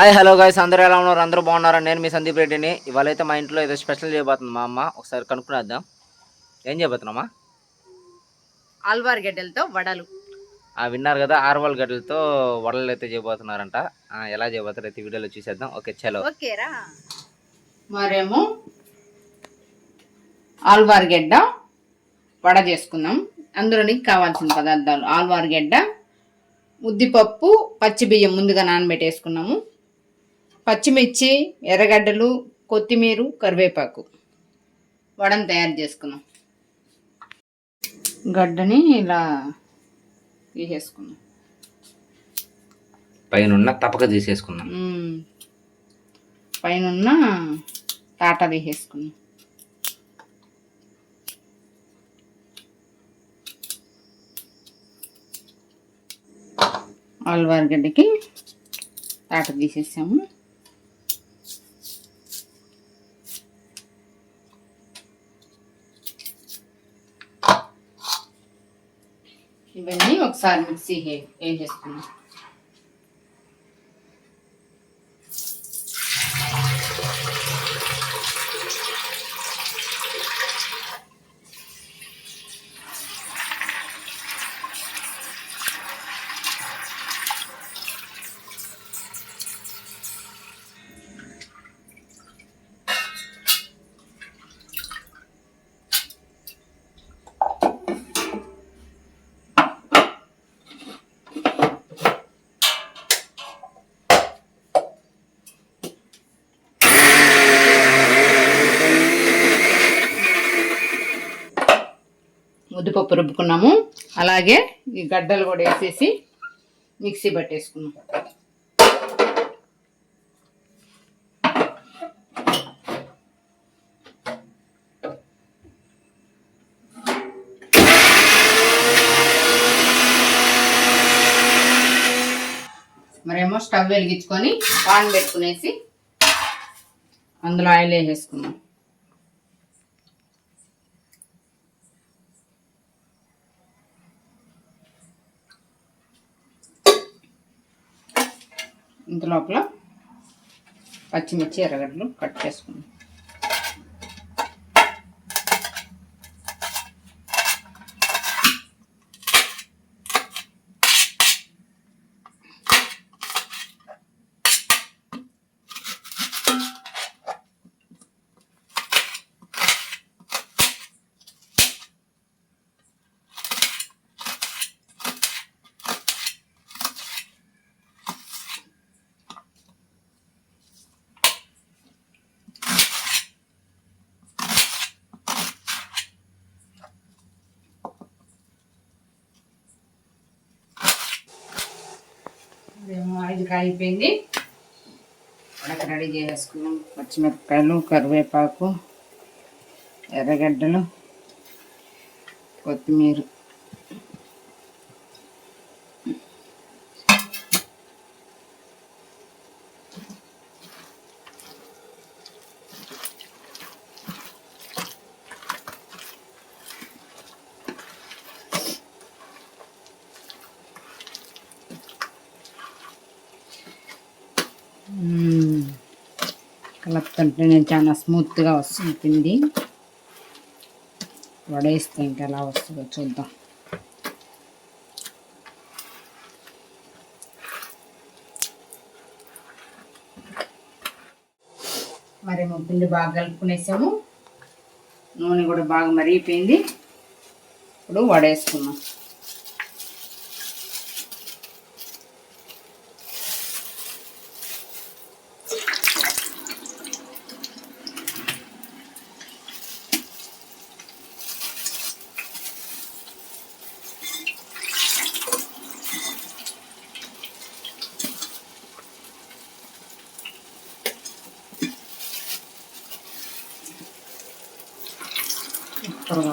Hi hello guys, అందరూ ఎలా ఉన్నారు? అందరూ బాగున్నారా? నేను మీ సందీప్ రెడ్డిని. ఇవాళ అయితే మా ఇంట్లో ఏదో స్పెషల్ చేయబోతుంది మా అమ్మ. ఒకసారి కనుక్కునేద్దాం. ఏం చేయబోతున్నామా? ఆల్వార్ గడ్డలతో వడలు. విన్నారు కదా, ఆర్వాల్ గడ్డలతో వడలు అయితే చేయబోతున్నారంట. ఎలా చేయబోతారు అయితే వీడియోలో చూసేద్దాం. ఓకే చలో. ఓకేరా. మరేమో ఆల్వార్ గడ్డ వడ చేసుకుందాం. అందులోనికి కావాల్సిన పదార్థాలు: ఆల్వార్ గడ్డ, ఉద్దిపప్పు, పచ్చి బియ్యం ముందుగా నానబెట్టేసుకున్నాము, పచ్చిమిర్చి, ఎర్రగడ్డలు, కొత్తిమీర, కరివేపాకు. వడను తయారు చేసుకున్నాం. గడ్డని ఇలా తీసేసుకున్నాం, పైన తప్పక తీసేసుకున్నాం, పైన తాట తీసేసుకున్నాం. ఆల్వార్ గడ్డకి తాట తీసేసాము. ఇవన్నీ ఒకసారి మిక్సీ వేసేసుకున్నాం. ముద్దుపప్పు రుబ్బుకున్నాము. అలాగే ఈ గడ్డలు కూడా వేసేసి మిక్సీ పట్టేసుకున్నాం. మరేమో స్టవ్ వెలిగించుకొని పాన్ పెట్టుకునేసి అందులో ఆయిల్ వేసేసుకున్నాం. ఇంత లోపల పచ్చిమిర్చి, ఎర్రగడ్డలు కట్ చేసుకున్నాం. ఆయిల్ కాగిపోయింది. వడక రెడీ చేసేసుకున్నాం. పచ్చిమిరపకాయలు, కరివేపాకు, ఎర్రగడ్డలు, కొత్తిమీర. కలుపుతుంటే నేను చాలా స్మూత్గా వస్తుంది పిండి. వడేస్తే ఇంకా ఎలా వస్తుందో చూద్దాం. మరేమో పిండి బాగా కలుపుకునేసాము. నూనె కూడా బాగా మరిగిపోయింది. ఇప్పుడు వడేసుకున్నాం.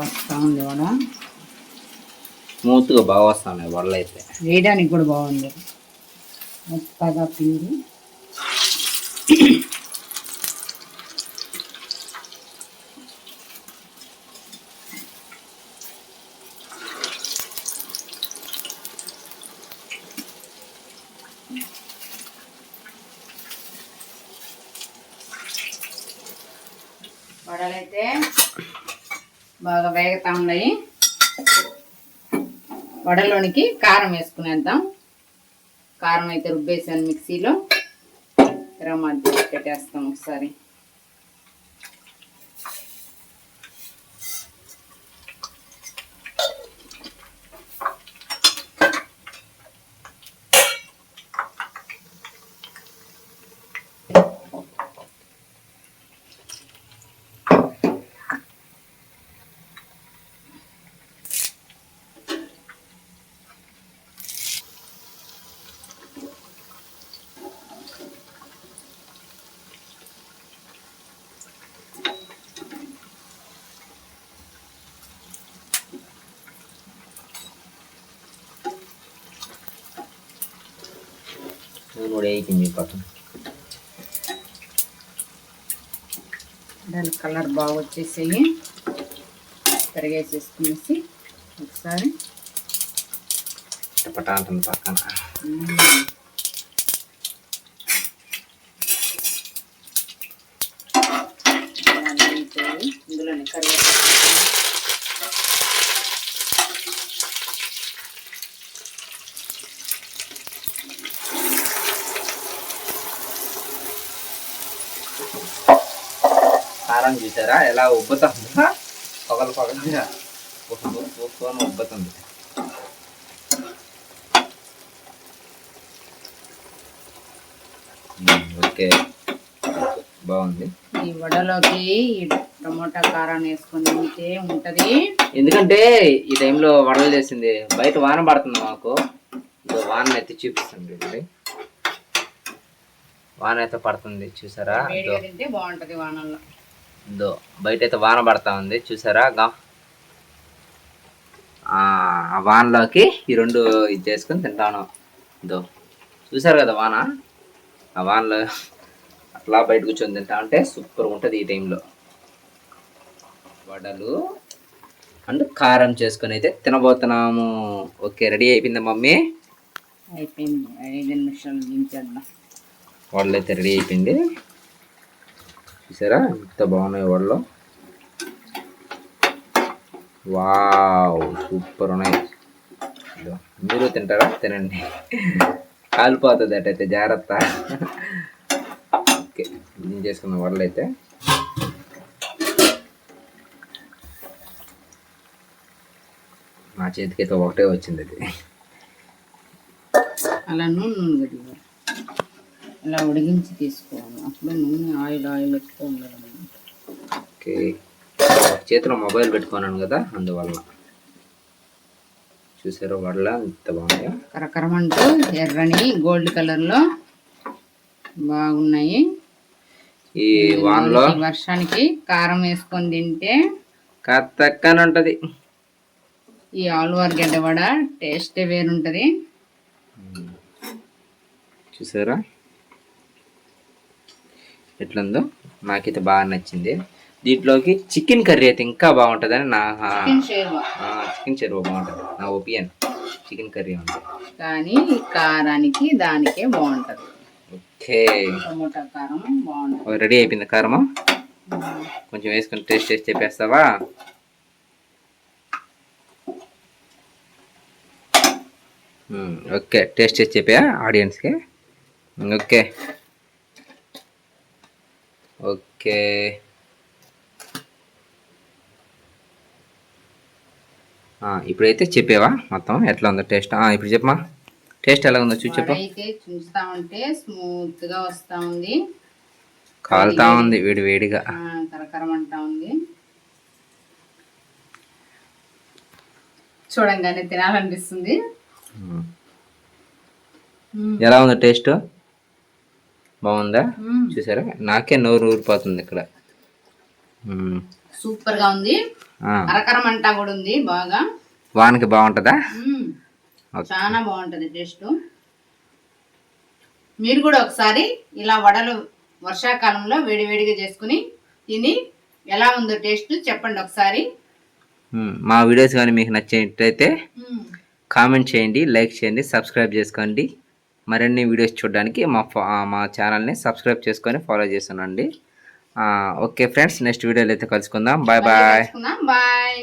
వస్తూ ఉంది వడ. స్మూత్గా బాగా వస్తున్నాయి వడలు అయితే. వేయడానికి కూడా బాగుంది. మెత్తగా పిండి. వడలైతే బాగా వేగుతా ఉన్నాయి. వడలోనికి కారం వేసుకునేద్దాం. కారం అయితే రుబ్బేసాను మిక్సీలో. మధ్య పెట్టేస్తాం ఒకసారి. అయిపోయింది పక్కన. దాని కలర్ బాగా వచ్చేసేయి. కరిగేసేసుకునేసి ఒకసారి టపటా అంటుంది పక్కన. ఇందులోనే కరివేపాకు కారం చూసారా ఎలా ఉబ్బుతుందా? పగలుగా ఉబ్బుతుంది. ఓకే, బాగుంది. ఈ వడలోకి టమోటా కారాన్ని వేసుకొని తింటే ఉంటది. ఎందుకంటే ఈ టైంలో వడలు చేసింది. బయట వాన పడుతుంది మాకు. వాన అయితే చూపిస్తుంది. వాన అయితే పడుతుంది చూసారా. తింటే బాగుంటది వానల్లో. బయట అయితే వాన పడతా ఉంది చూసారా. ఆ వానలోకి ఈ రెండు ఇది చేసుకొని తింటాను. చూసారు కదా వాన. ఆ వానలో అట్లా బయట కూర్చొని తింటా అంటే సూపర్ ఉంటుంది ఈ టైంలో. వడలు అండ్ కారం చేసుకొని అయితే తినబోతున్నాము. ఓకే, రెడీ అయిపోయిందా మమ్మీ? అయిపోయింది. 5 నిమిషాలు దించేద్దాం. వడలు అయితే రెడీ అయిపోయింది. చూసారా ఎంత బాగున్నాయి వడలు. వావ్, సూపర్ ఉన్నాయి. మీరు తింటారా? తినండి, కాలిపోతుంది అటైతే జాగ్రత్త. ఓకే, ఏం చేసుకున్న వడలు అయితే నా చేతికైతే ఒకటే వచ్చింది. అది అలా నూనె ఇలా ఉడికించి తీసుకోవాలి. అప్పుడు నూనె ఆయిల్ ఎక్కువ ఉండాలి. ఓకే, చేతిలో మొబైల్ పెట్టుకున్నాను కదా అందువల్ల. చూసారా వడల ఎంత బాగున్నాయో. కరకరమంటూ ఎర్రని గోల్డ్ కలర్లో బాగున్నాయి. ఈ వానలో వర్షానికి కారం వేసుకొని తింటే కత్తక్కని ఉంటుంది. ఈ ఆలువార్ గడ్డ వడ టేస్టే వేరుంటుంది. చూసారా ఎట్లుందో. నాకైతే బాగా నచ్చింది. దీంట్లోకి చికెన్ కర్రీ అయితే ఇంకా బాగుంటుందని నా చికెన్ షెర్వా బాగుంటుంది నా ఒపీనియన్. చికెన్ కర్రీ ఉంటుంది కానీ కారానికి దానికే బాగుంటుంది. ఓకే, టమోటా కారం బాగుంటుంది. రెడీ అయిపోయింది కారమా? కొంచెం వేసుకొని టేస్ట్ చేసి చెప్పేస్తావా? ఓకే, టేస్ట్ చేసి చెప్పా ఆడియన్స్కి. ఓకే ఓకే ఇప్పుడైతే చెప్పేవా మొత్తం ఎట్లా ఉందో టేస్ట్? ఇప్పుడు చెప్పమా, టేస్ట్ ఎలా ఉందో చూసి చెప్పు. అయితే చూస్తా ఉంటే స్మూత్ గా వస్తా ఉంది. కాలుతా ఉంది వేడి వేడిగా. కరకరం అంటా ఉంది. చూడంగానే తినాలనిపిస్తుంది. ఎలా ఉందో టేస్ట్? బాగుందా? చూసారా నాకే నోరు ఊరిపోతుంది ఇక్కడ. సూపర్ గా ఉంది. కరకరం అంటా కూడా ఉంది బాగా. వానకి బాగుంటుందా? చాలా బాగుంటది టేస్ట్. మీరు కూడా ఒకసారి ఇలా వడలు వర్షాకాలంలో వేడివేడిగా చేసుకుని తిని ఎలా ఉందో టేస్ట్ చెప్పండి ఒకసారి. మా వీడియోస్ కానీ మీకు నచ్చినట్లయితే కామెంట్ చేయండి, లైక్ చేయండి, సబ్స్క్రైబ్ చేసుకోండి. మరిన్ని వీడియోస్ చూడడానికి మా ఛానల్ని సబ్స్క్రైబ్ చేసుకొని ఫాలో చేస్తున్నాండి. ఓకే ఫ్రెండ్స్, నెక్స్ట్ వీడియోలో అయితే కలుసుకుందాం. Bye bye. బాయ్.